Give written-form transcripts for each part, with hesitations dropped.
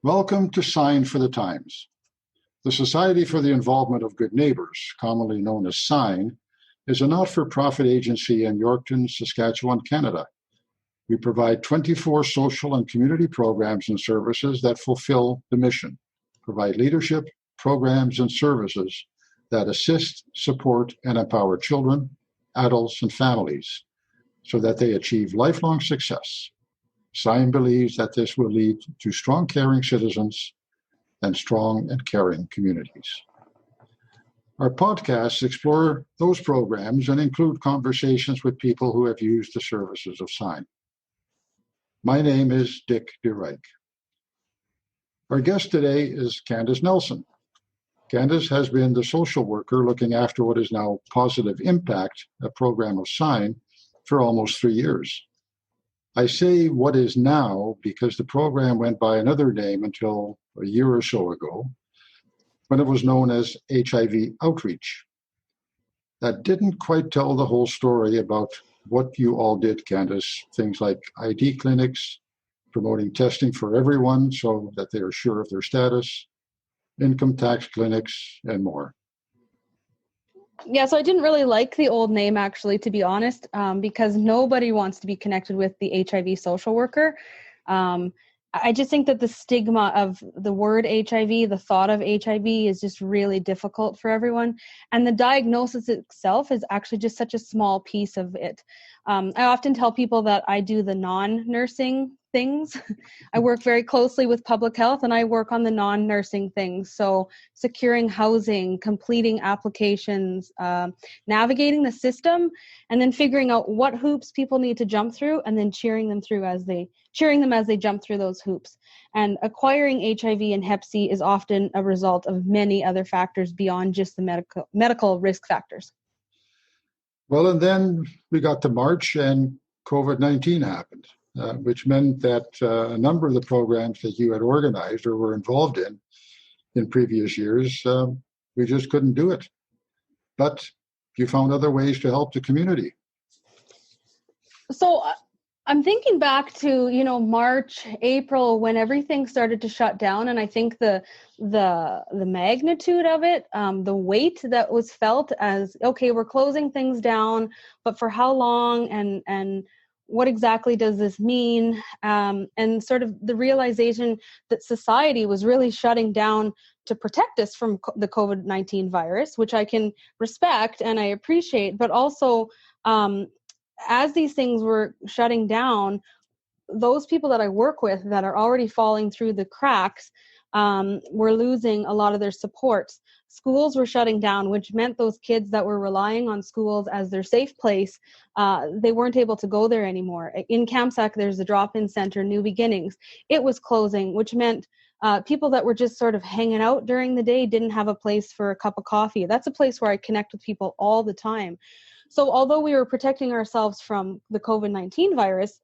Welcome to Sign for the Times. The Society for the Involvement of Good Neighbors, commonly known as SIGN, is a not-for-profit agency in Yorkton, Saskatchewan, Canada. We provide 24 social and community programs and services that fulfill the mission, provide leadership, programs, and services that assist, support, and empower children, adults, and families so that they achieve lifelong success. SIGN believes that this will lead to strong, caring citizens and strong and caring communities. Our podcasts explore those programs and include conversations with people who have used the services of SIGN. My name is Dick DeReich. Our guest today is Candice Nelson. Candice has been the social worker looking after what is now Positive Impact, a program of SIGN, for almost 3 years. I say what is now because the program went by another name until a year or so ago, when it was known as HIV Outreach. That didn't quite tell the whole story about what you all did, Candice. Things like ID clinics, promoting testing for everyone so that they are sure of their status, income tax clinics, and more. Yeah, so I didn't really like the old name, actually, to be honest, because nobody wants to be connected with the HIV social worker. I just think that the stigma of the word HIV, the thought of HIV, is just really difficult for everyone. And the diagnosis itself is actually just such a small piece of it. I often tell people that I do the non-nursing things. I work very closely with public health, and I work on the non-nursing things. So securing housing, completing applications, navigating the system, and then figuring out what hoops people need to jump through, and then cheering them as they jump through those hoops. And acquiring HIV and Hep C is often a result of many other factors beyond just the medical risk factors. Well, and then we got to March and COVID-19 happened. Which meant that a number of the programs that you had organized or were involved in previous years, we just couldn't do it. But you found other ways to help the community. So I'm thinking back to, March, April, when everything started to shut down. And I think the magnitude of it, the weight that was felt as, okay, we're closing things down, but for how long and what exactly does this mean? And sort of the realization that society was really shutting down to protect us from the COVID-19 virus, which I can respect and I appreciate. But also, as these things were shutting down, those people that I work with that are already falling through the cracks were losing a lot of their supports. Schools were shutting down, which meant those kids that were relying on schools as their safe place, they weren't able to go there anymore. In Kamsack, there's a drop-in center, New Beginnings. It was closing, which meant people that were just sort of hanging out during the day didn't have a place for a cup of coffee. That's a place where I connect with people all the time. So although we were protecting ourselves from the COVID-19 virus,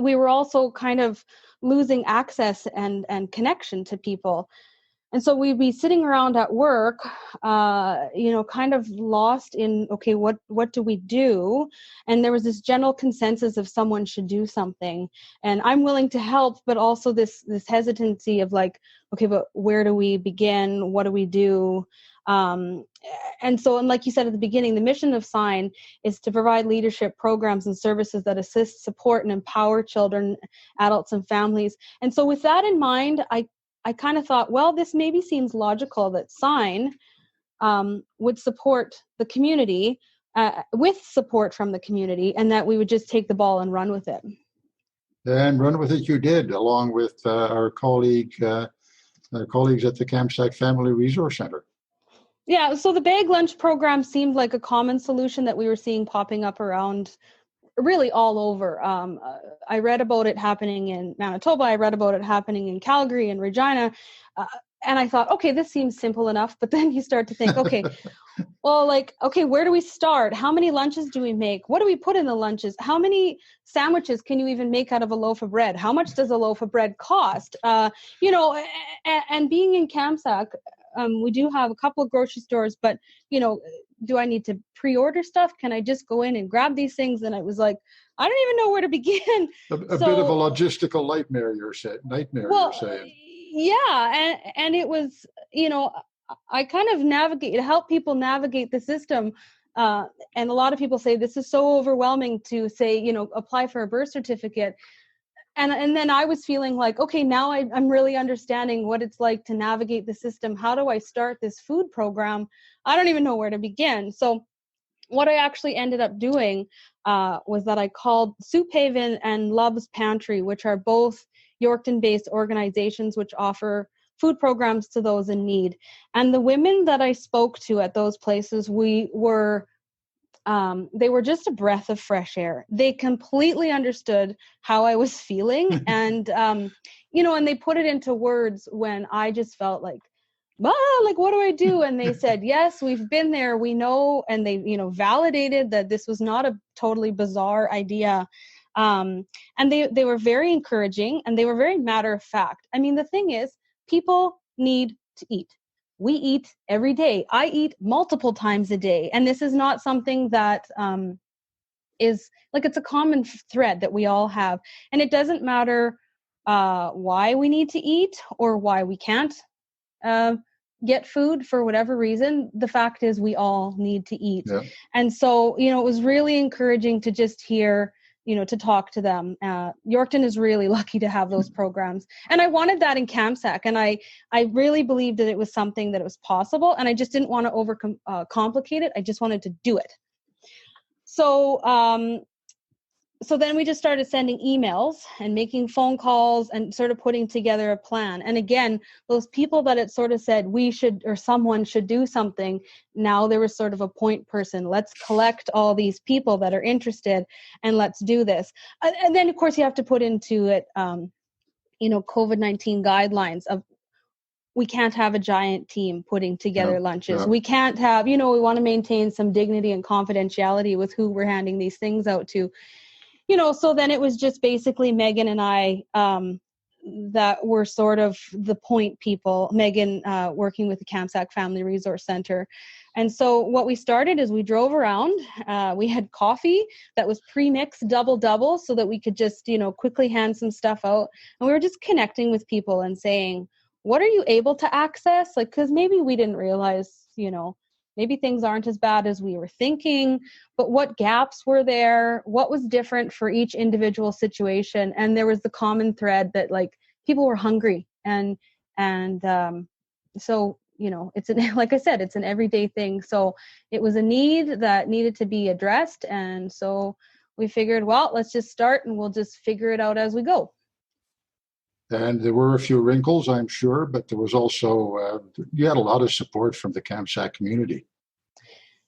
we were also kind of losing access and connection to people. And so we'd be sitting around at work, kind of lost in, okay, what do we do? And there was this general consensus of someone should do something. And I'm willing to help, but also this hesitancy of like, okay, but where do we begin? What do we do? And like you said at the beginning, the mission of SIGN is to provide leadership programs and services that assist, support, and empower children, adults, and families. And so with that in mind, I kind of thought, well, this maybe seems logical that SIGN would support the community with support from the community, and that we would just take the ball and run with it. And run with it you did, along with our colleagues at the Kamsack Family Resource Centre. Yeah, so the bag lunch program seemed like a common solution that we were seeing popping up around really all over. I read about it happening in Manitoba. I read about it happening in Calgary and Regina. And I thought, okay, this seems simple enough. But then you start to think, okay, where do we start? How many lunches do we make? What do we put in the lunches? How many sandwiches can you even make out of a loaf of bread? How much does a loaf of bread cost? And being in Kamsack, we do have a couple of grocery stores, but, do I need to pre-order stuff? Can I just go in and grab these things? And I was like, I don't even know where to begin. A bit of a logistical nightmare, you're saying. Yeah, and it was, I kind of help people navigate the system. And a lot of people say this is so overwhelming to say, apply for a birth certificate. And then I was feeling like, okay, now I'm really understanding what it's like to navigate the system. How do I start this food program? I don't even know where to begin. So what I actually ended up doing was that I called Soup Haven and Love's Pantry, which are both Yorkton-based organizations which offer food programs to those in need. And the women that I spoke to at those places, they were just a breath of fresh air. They completely understood how I was feeling. And, and they put it into words when I just felt like, like, what do I do? And they said, yes, we've been there, we know. And they, validated that this was not a totally bizarre idea. And they were very encouraging, and they were very matter of fact. I mean, the thing is, people need to eat. We eat every day. I eat multiple times a day. And this is not something that is like, it's a common thread that we all have. And it doesn't matter why we need to eat or why we can't get food for whatever reason. The fact is we all need to eat. Yeah. And so, it was really encouraging to just hear, to talk to them. Yorkton is really lucky to have those programs. And I wanted that in Kamsack. And I really believed that it was something that it was possible. And I just didn't want to complicate it. I just wanted to do it. So then we just started sending emails and making phone calls and sort of putting together a plan. And again, those people that had sort of said we should, or someone should do something, now there was sort of a point person. Let's collect all these people that are interested and let's do this. And then, of course, you have to put into it, COVID-19 guidelines of, we can't have a giant team putting together lunches. We can't have, we want to maintain some dignity and confidentiality with who we're handing these things out to. So then it was just basically Megan and I that were sort of the point people. Megan working with the Kamsack Family Resource Centre. And so what we started is we drove around. We had coffee that was pre-mixed double so that we could just, quickly hand some stuff out. And we were just connecting with people and saying, what are you able to access? Like, because maybe we didn't realize, maybe things aren't as bad as we were thinking, but what gaps were there? What was different for each individual situation? And there was the common thread that, like, people were hungry. So, it's like I said, it's an everyday thing. So it was a need that needed to be addressed. And so we figured, well, let's just start and we'll just figure it out as we go. And there were a few wrinkles, I'm sure, but there was also, you had a lot of support from the Kamsack community.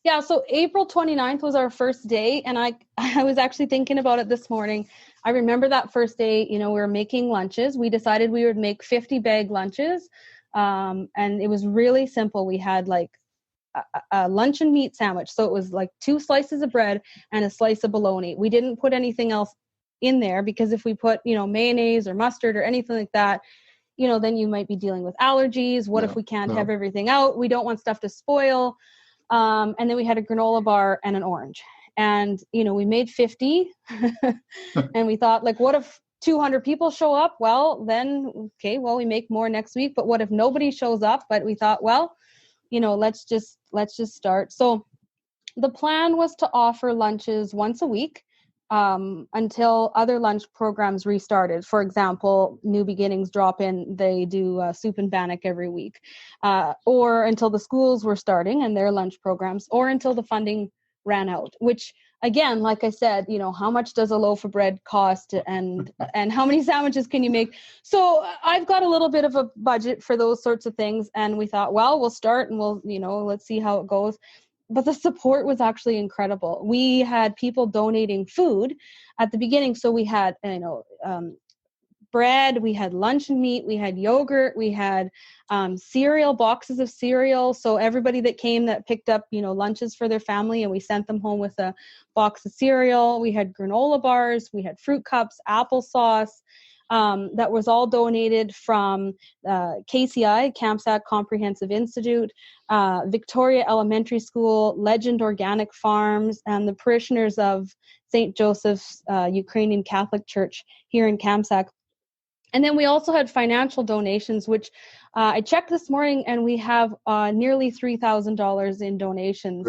Yeah, so April 29th was our first day, and I was actually thinking about it this morning. I remember that first day, we were making lunches. We decided we would make 50 bag lunches, and it was really simple. We had like a lunch and meat sandwich, so it was like 2 slices of bread and a slice of bologna. We didn't put anything else in there because if we put, mayonnaise or mustard or anything like that, then you might be dealing with allergies. What if we can't have everything out? We don't want stuff to spoil. And then we had a granola bar and an orange. And, we made 50 and we thought, like, what if 200 people show up? Well, then, okay, well, we make more next week. But what if nobody shows up? But we thought, well, let's just start. So the plan was to offer lunches once a week. Until other lunch programs restarted. For example, New Beginnings Drop-In, they do soup and bannock every week, or until the schools were starting and their lunch programs, or until the funding ran out, which again, like I said, how much does a loaf of bread cost and how many sandwiches can you make? So I've got a little bit of a budget for those sorts of things. And we thought, well, we'll start and we'll, let's see how it goes. But the support was actually incredible. We had people donating food at the beginning. So we had, bread, we had lunch and meat, we had yogurt, we had cereal, boxes of cereal. So everybody that came that picked up, lunches for their family, and we sent them home with a box of cereal. We had granola bars, we had fruit cups, applesauce. That was all donated from KCI, Kamsack Comprehensive Institute, Victoria Elementary School, Legend Organic Farms, and the parishioners of St. Joseph's Ukrainian Catholic Church here in Kamsack. And then we also had financial donations, which I checked this morning, and we have nearly $3,000 in donations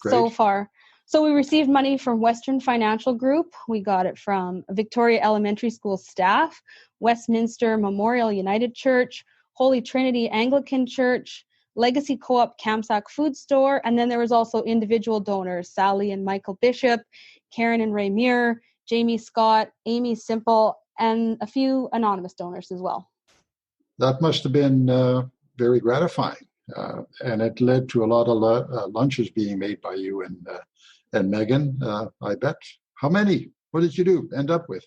so far. So we received money from Western Financial Group. We got it from Victoria Elementary School staff, Westminster Memorial United Church, Holy Trinity Anglican Church, Legacy Co-op Kamsack Food Store, and then there was also individual donors, Sally and Michael Bishop, Karen and Ray Muir, Jamie Scott, Amy Simple, and a few anonymous donors as well. That must have been very gratifying, and it led to a lot of lunches being made by you and Megan, I bet. How many? What did you end up with?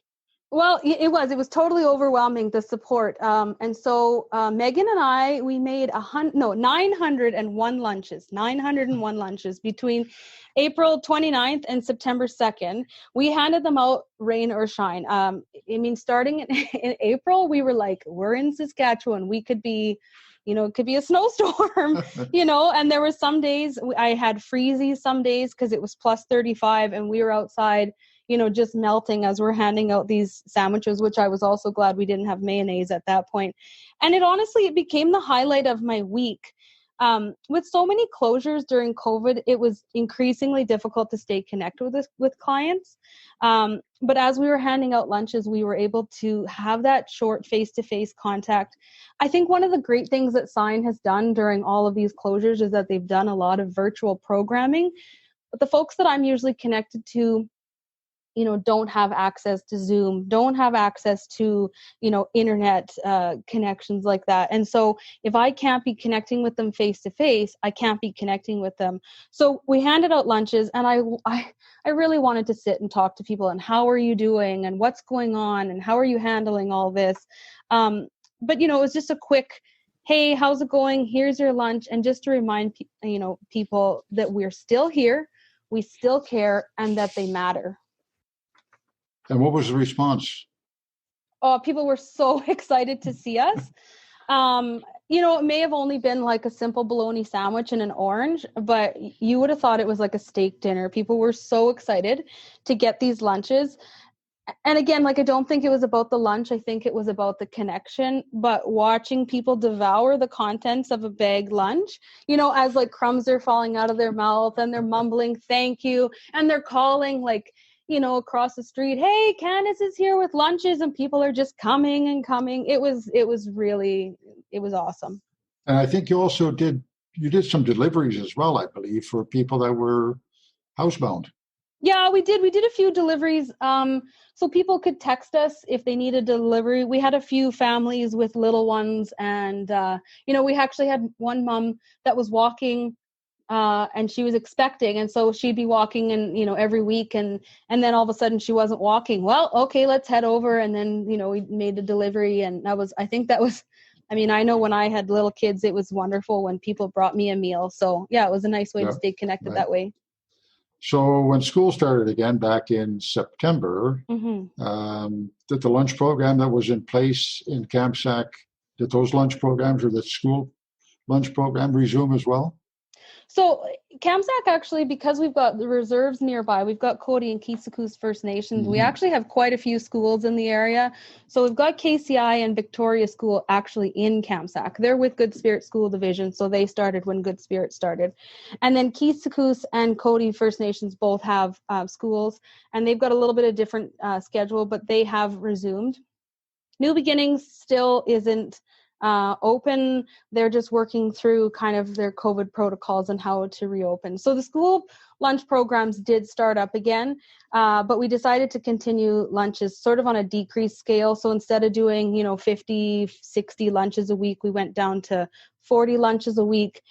Well, it was totally overwhelming, the support. And so Megan and I, we made 901 lunches between April 29th and September 2nd. We handed them out rain or shine. Starting in April, we were like, we're in Saskatchewan. We could be, it could be a snowstorm, and there were some days I had freezies some days because it was plus 35 and we were outside, just melting as we're handing out these sandwiches, which I was also glad we didn't have mayonnaise at that point. And it became the highlight of my week. With so many closures during COVID, it was increasingly difficult to stay connected with clients. But as we were handing out lunches, we were able to have that short face-to-face contact. I think one of the great things that Sign has done during all of these closures is that they've done a lot of virtual programming. But the folks that I'm usually connected to, don't have access to Zoom, don't have access to, internet connections like that. And so if I can't be connecting with them face to face, I can't be connecting with them. So we handed out lunches, and I really wanted to sit and talk to people and how are you doing and what's going on and how are you handling all this? But, it was just a quick, hey, how's it going? Here's your lunch. And just to remind, people that we're still here, we still care, and that they matter. And what was the response? Oh, people were so excited to see us. It may have only been like a simple bologna sandwich and an orange, but you would have thought it was like a steak dinner. People were so excited to get these lunches. And again, I don't think it was about the lunch. I think it was about the connection. But watching people devour the contents of a bag lunch, as crumbs are falling out of their mouth and they're mumbling, thank you. And they're calling across the street, hey, Candice is here with lunches, and people are just coming and coming. It was awesome. And I think you also did some deliveries as well, I believe, for people that were housebound. Yeah, we did. We did a few deliveries. So people could text us if they needed delivery. We had a few families with little ones, and we actually had one mom that was walking and she was expecting, and so she'd be walking and every week, and then all of a sudden she wasn't walking. Well, okay, let's head over, and then we made the delivery, and I know when I had little kids, it was wonderful when people brought me a meal. So yeah, it was a nice way to stay connected that way. So when school started again back in September, mm-hmm. Did the lunch program that was in place in Kamsack, did those lunch programs or the school lunch program resume as well? So Kamsack, actually, because we've got the reserves nearby, we've got Cody and Kisakus First Nations. Mm-hmm. We actually have quite a few schools in the area. So we've got KCI and Victoria School actually in Kamsack. They're with Good Spirit School Division, so they started when Good Spirit started. And then Kisakus and Cody First Nations both have schools, and they've got a little bit of different schedule, but they have resumed. New Beginnings still isn't open. They're just working through kind of their COVID protocols and how to reopen. So the school lunch programs did start up again, but we decided to continue lunches sort of on a decreased scale. So instead of doing, 50, 60 lunches a week, we went down to 40 lunches a week,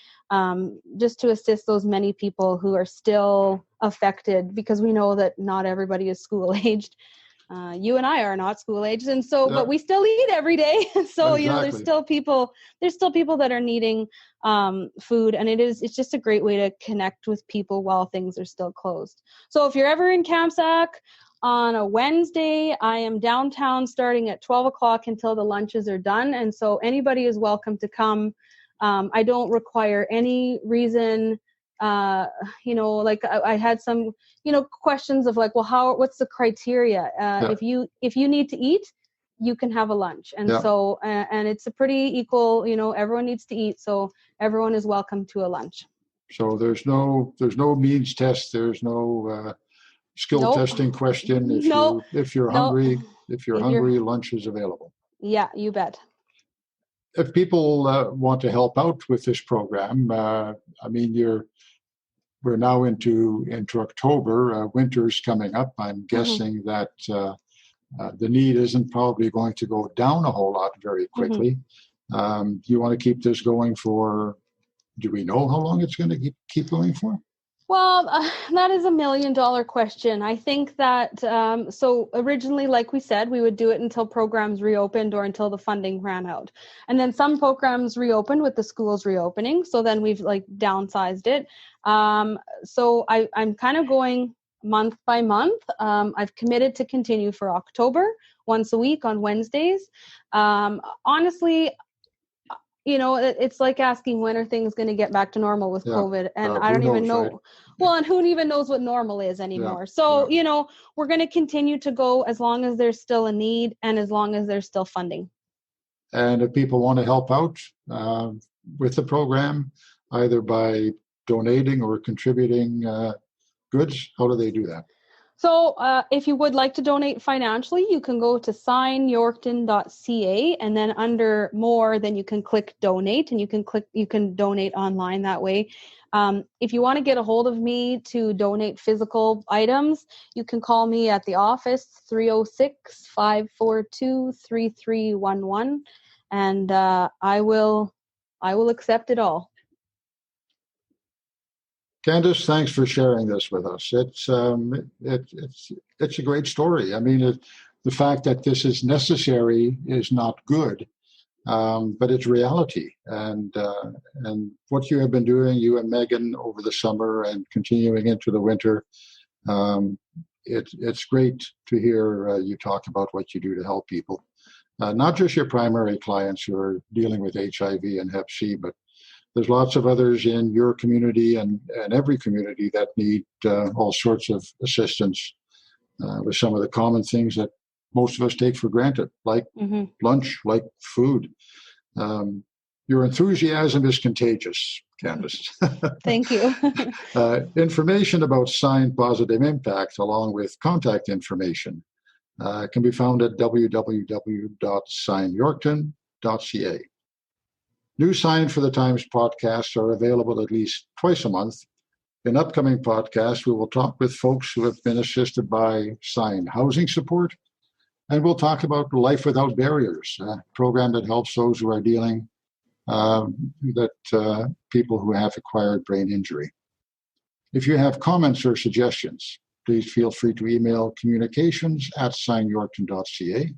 just to assist those many people who are still affected, because we know that not everybody is school aged. You and I are not school aged, and so, but we still eat every day. So, exactly. There's still people that are needing food, and it's just a great way to connect with people while things are still closed. So if you're ever in Kamsack on a Wednesday, I am downtown starting at 12 o'clock until the lunches are done. And so anybody is welcome to come. I don't require any reason. I had some, questions of what's the criteria? If you need to eat, you can have a lunch. And Yeah. so, and it's a pretty equal, everyone needs to eat. So everyone is welcome to a lunch. So there's no means test. There's no skill Nope. testing question. If you're No. hungry, lunch is available. Yeah, you bet. If people want to help out with this program, we're now into October. Winter's coming up. I'm guessing that the need isn't probably going to go down a whole lot very quickly. You want to keep this going for? Do we know how long it's going to keep going for? Well, that is $1 million question. I think that, so originally, like we said, we would do it until programs reopened or until the funding ran out. And then some programs reopened with the schools reopening. So then we've downsized it. So I'm kind of going month by month. I've committed to continue for October, once a week on Wednesdays. Honestly, it's like asking when are things going to get back to normal with COVID, and I don't even know. Right? Well, and who even knows what normal is anymore? Yeah. So, we're going to continue to go as long as there's still a need and as long as there's still funding. And if people want to help out with the program, either by donating or contributing goods, how do they do that? So if you would like to donate financially, you can go to signyorkton.ca, and then under more, then you can click donate, and you can donate online that way. If you want to get a hold of me to donate physical items, you can call me at the office, 306-542-3311, and I will accept it all. Candice, thanks for sharing this with us. It's a great story. I mean, the fact that this is necessary is not good, but it's reality. And what you have been doing, you and Megan, over the summer and continuing into the winter, it's great to hear you talk about what you do to help people. Not just your primary clients who are dealing with HIV and Hep C, but there's lots of others in your community and every community that need all sorts of assistance with some of the common things that most of us take for granted, like lunch, like food. Your enthusiasm is contagious, Candice. Thank you. Information about Sign Positive Impact, along with contact information, can be found at www.signyorkton.ca. New Sign for the Times podcasts are available at least twice a month. In upcoming podcasts, we will talk with folks who have been assisted by Sign Housing Support, and we'll talk about Life Without Barriers, a program that helps those who are dealing people who have acquired brain injury. If you have comments or suggestions, please feel free to email communications@signyorkton.ca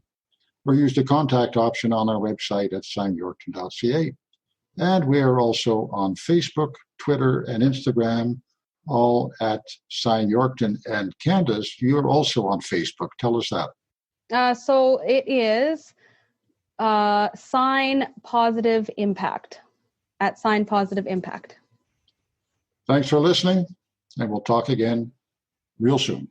or use the contact option on our website at signyorkton.ca. And we are also on Facebook, Twitter, and Instagram, all at Sign Yorkton. And Candice, you're also on Facebook. Tell us that. So it is Sign Positive Impact, at Sign Positive Impact. Thanks for listening, and we'll talk again real soon.